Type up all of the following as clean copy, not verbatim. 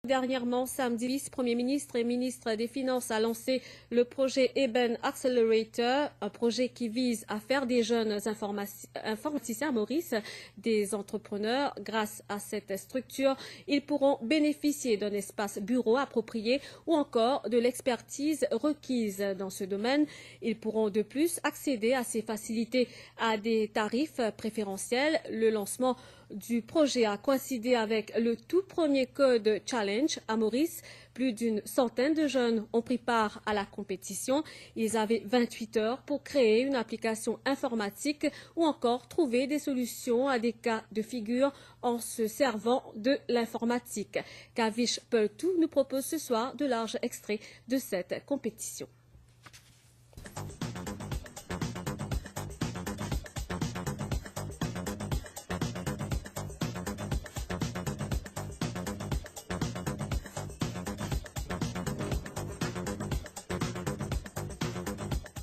Dernièrement, samedi, le vice-premier ministre et ministre des Finances a lancé le projet Eben Accelerator, un projet qui vise à faire des jeunes informaticiens à Maurice des entrepreneurs. Grâce à cette structure, ils pourront bénéficier d'un espace bureau approprié ou encore de l'expertise requise dans ce domaine. Ils pourront de plus accéder à ces facilités à des tarifs préférentiels. Le lancement du projet a coïncidé avec le tout premier Code Challenge à Maurice. Plus d'une centaine de jeunes ont pris part à la compétition. Ils avaient 28 heures pour créer une application informatique ou encore trouver des solutions à des cas de figure en se servant de l'informatique. Kavish Peltou nous propose ce soir de larges extraits de cette compétition.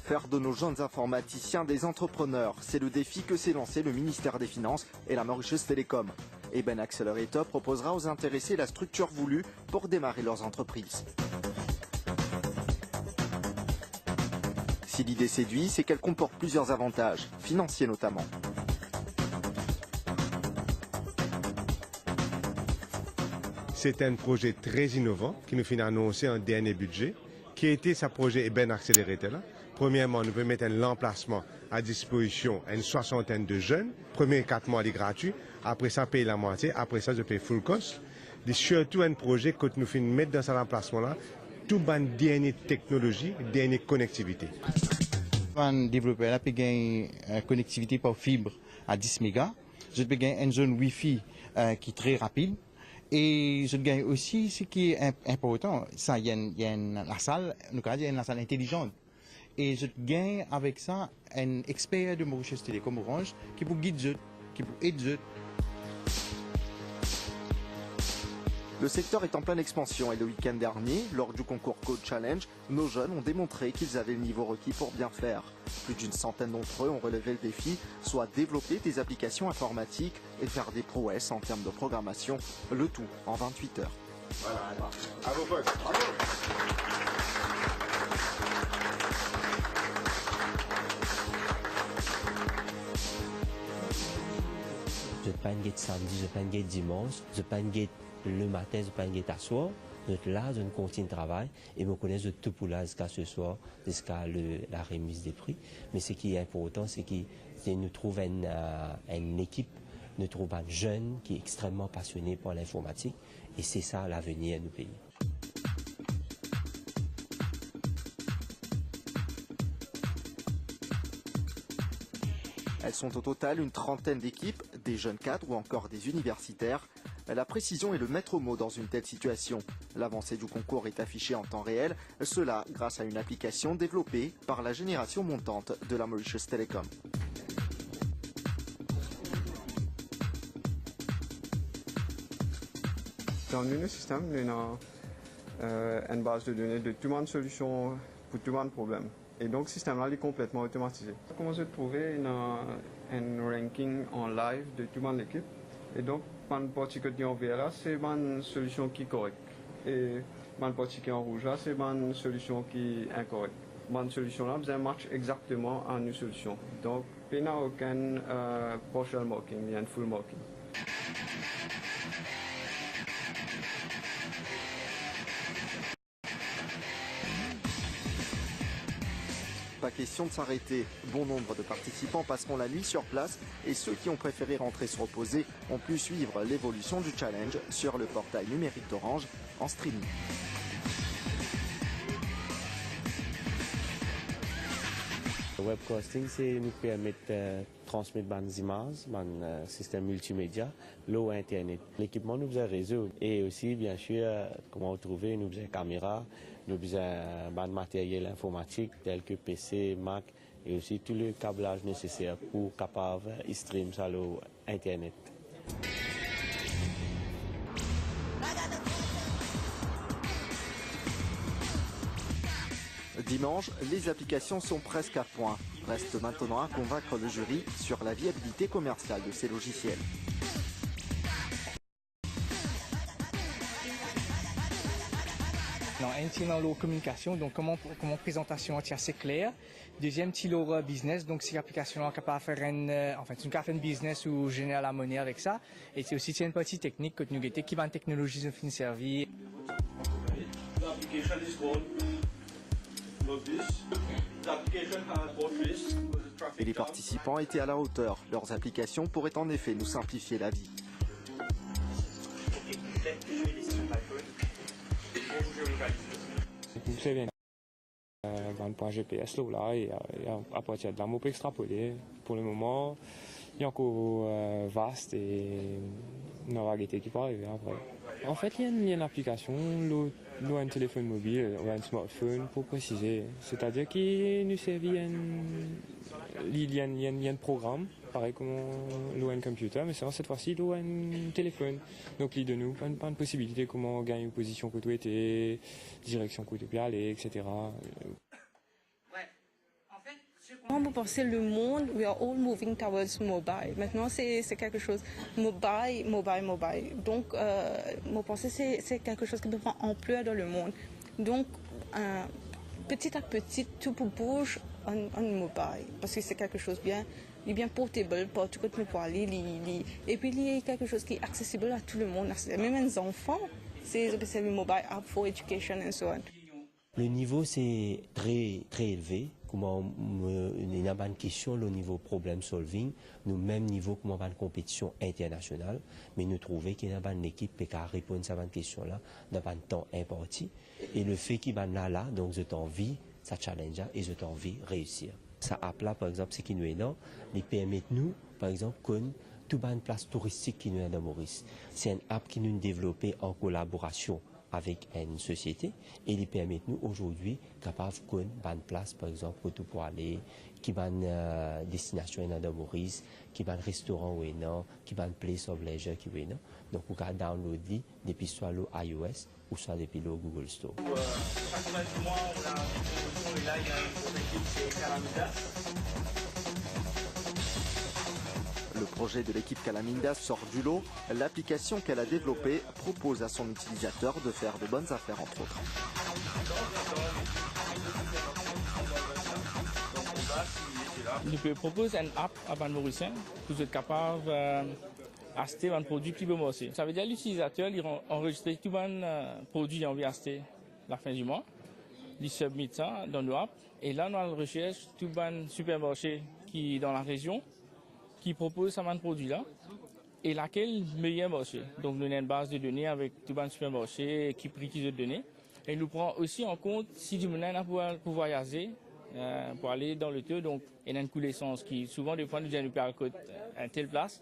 Faire de nos jeunes informaticiens des entrepreneurs, c'est le défi que s'est lancé le ministère des Finances et la Mauritius Telecom. Eben Accelerator proposera aux intéressés la structure voulue pour démarrer leurs entreprises. Si l'idée séduit, c'est qu'elle comporte plusieurs avantages, financiers notamment. C'est un projet très innovant qui nous finit annoncé un dernier budget, qui a été ce projet Eben Accelerator là. Premièrement, nous pouvons mettre un emplacement à disposition à une soixantaine de jeunes. Premier 4 mois, il est gratuit. Après ça, paye la moitié. Après ça, je paye full cost. C'est surtout un projet que nous finissons mettre dans cet emplacement-là, tout ban dernière technologie, dernière connectivité. Un développeur peut gagner une connectivité par fibre à 10 mégas. Je peux gagner une zone Wi-Fi qui est très rapide. Et je gagne aussi ce qui est important. Ça, il y a la salle, il y a une salle intelligente. Et je gagne avec ça un expert de Mauritius Telecom Orange qui peut guider, qui peut aider. Le secteur est en pleine expansion et le week-end dernier, lors du concours Code Challenge, nos jeunes ont démontré qu'ils avaient le niveau requis pour bien faire. Plus d'une centaine d'entre eux ont relevé le défi, soit développer des applications informatiques et faire des prouesses en termes de programmation, le tout en 28 heures. Voilà, à vos potes. Bravo. Je prends une guette samedi, je prends une guette dimanche, je prends une guette le matin, je prends une guette à soir. Donc là, je continue le travail et je connais tout pour là jusqu'à ce soir, jusqu'à la remise des prix. Mais ce qui est important, c'est que nous trouvons une équipe, nous trouvons un jeune qui est extrêmement passionné par l'informatique et c'est ça l'avenir du pays. Elles sont au total une trentaine d'équipes, des jeunes cadres ou encore des universitaires. La précision est le maître mot dans une telle situation. L'avancée du concours est affichée en temps réel, cela grâce à une application développée par la génération montante de la Mauritius Telecom. Dans le système, nous avons une base de données de tout le monde solution pour tout le monde problème. Et donc, le système-là est complètement automatisé. On commence à trouver un ranking en live de toute l'équipe. Et donc, la partie que on verra, c'est une solution qui est correcte. Et la partie qui est en rouge, c'est une solution qui est incorrecte. La solution-là, c'est un match exactement à une solution. Donc, il n'y a aucun partial marking, il y a un full marking. Pas question de s'arrêter. Bon nombre de participants passeront la nuit sur place et ceux qui ont préféré rentrer se reposer ont pu suivre l'évolution du challenge sur le portail numérique d'Orange en streaming. Le webcasting, c'est nous permettre de transmettre des images, un système multimédia, l'eau Internet. L'équipement nous a réseau et aussi, bien sûr, comment trouver, nous avons caméra, nous avons un matériel informatique tel que PC, Mac et aussi tout le câblage nécessaire pour capable stream sur l'eau Internet. Dimanche, les applications sont presque à point. Reste maintenant à convaincre le jury sur la viabilité commerciale de ces logiciels. un team dans la communication, donc comment présentation est assez claire. Deuxième, Tilora business, donc c'est l'application capable de faire une café business ou générer la monnaie avec ça. Et c'est aussi une partie technique que nous avons qui va en technologie de fin servir. Et les participants étaient à la hauteur. Leurs applications pourraient en effet nous simplifier la vie. C'est bien. Un point GPS là, et à partir de là, on peut extrapoler. Pour le moment, il y a encore vaste et une variété qui peut arriver après. En fait, il y a une application, un téléphone mobile ou un smartphone pour préciser. C'est-à-dire qu'il nous sert il y a un programme, pareil comme un computer, mais cette fois-ci, il y a un téléphone. Donc, il donne nous pas de possibilité comment gagner une position que tu étais, direction que tu peux aller, etc. Quand vous pensez le monde, we are all moving towards mobile. Maintenant, c'est quelque chose mobile. Donc, vous pensez c'est quelque chose qui devient ampleur dans le monde. Donc, petit à petit, tout bouge en mobile parce que c'est quelque chose bien portable, partout que tu peux aller. Et puis, il y a quelque chose qui est accessible à tout le monde, même les enfants. C'est le mobile app for education and so on. Le niveau, c'est très, très élevé. Comment il y a une question, le niveau problem solving, nous même niveau comment on va une compétition internationale, mais nous trouvons qu'il y a une équipe qui peut répondre à cette question-là dans un temps imparti. Et le fait qu'il y a là, donc je t'envie, ça challenge et je t'envie réussir. Ça app là, par exemple, c'est qui nous est là, il permet nous, par exemple, qu'on tout une place touristique qui nous est dans Maurice. C'est une app qui nous est développée en collaboration avec une société et il permet nous aujourd'hui capable de une place par exemple pour aller qui va une destination dans Maurice qui va un restaurant ou non qui va une place of leisure qui ou non donc vous pouvez downloader depuis soit le iOS ou soit depuis le Google Store. Le projet de l'équipe Calamindas sort du lot. L'application qu'elle a développée propose à son utilisateur de faire de bonnes affaires, entre autres. Nous proposons une app à Ban Mauricien pour être capable d'acheter un produit qui veut marcher. Ça veut dire que l'utilisateur enregistre tout un produit qu'il a envie d'acheter la fin du mois. Il submet ça dans nos apps. Et là, on a la recherche tout un supermarché qui est dans la région qui propose ce produit-là et laquelle meilleur marché. Donc, nous avons une base de données avec tout le supermarché qui prix qu'ils ont donné. Et nous prenons aussi en compte si du monde a pour voyager, pour aller dans le tour. Donc, il y a une coût d'essence qui, souvent, des fois, nous disons à telle place.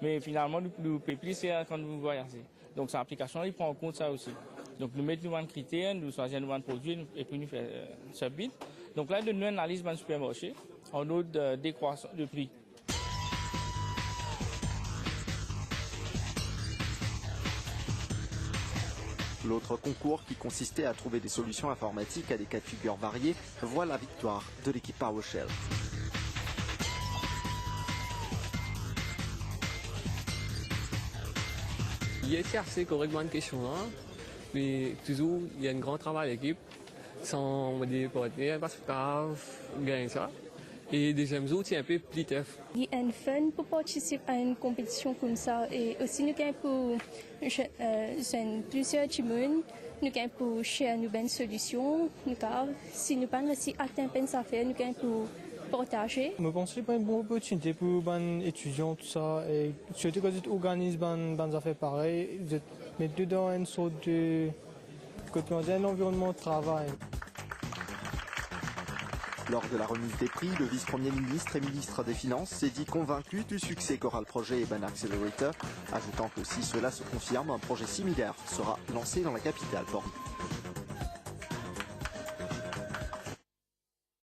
Mais finalement, nous payons plus quand nous voyageons. Donc, cette application, il prend en compte ça aussi. Donc, nous mettons un critère, nous choisissons un produit et puis nous faisons submit. Donc, là, nous analysons le supermarché en autre décroissance de prix. L'autre concours qui consistait à trouver des solutions informatiques à des cas de figure variés voit la victoire de l'équipe PowerShell. Il est assez correctement une question, hein? Mais toujours il y a un grand travail à l'équipe, sans des partenaires, parce que gagner ça. Et deuxième jour, c'est un peu plus tough. Il y a un fun pour participer à une compétition comme ça. Et aussi, nous gagnons pour plusieurs timons. Nous gagnons pour chercher une bonne solution. Si nous pas réussi à atteindre une affaire, nous gagnons pour partager. Je pense que c'est une bonne opportunité pour les étudiants, tout ça. Et surtout quand ils organisent des affaires pareilles, ils mettent dedans une sorte de un environnement de travail. Lors de la remise des prix, le vice-premier ministre et ministre des Finances s'est dit convaincu du succès qu'aura le projet Eben Accelerator, ajoutant que si cela se confirme, un projet similaire sera lancé dans la capitale, Paris.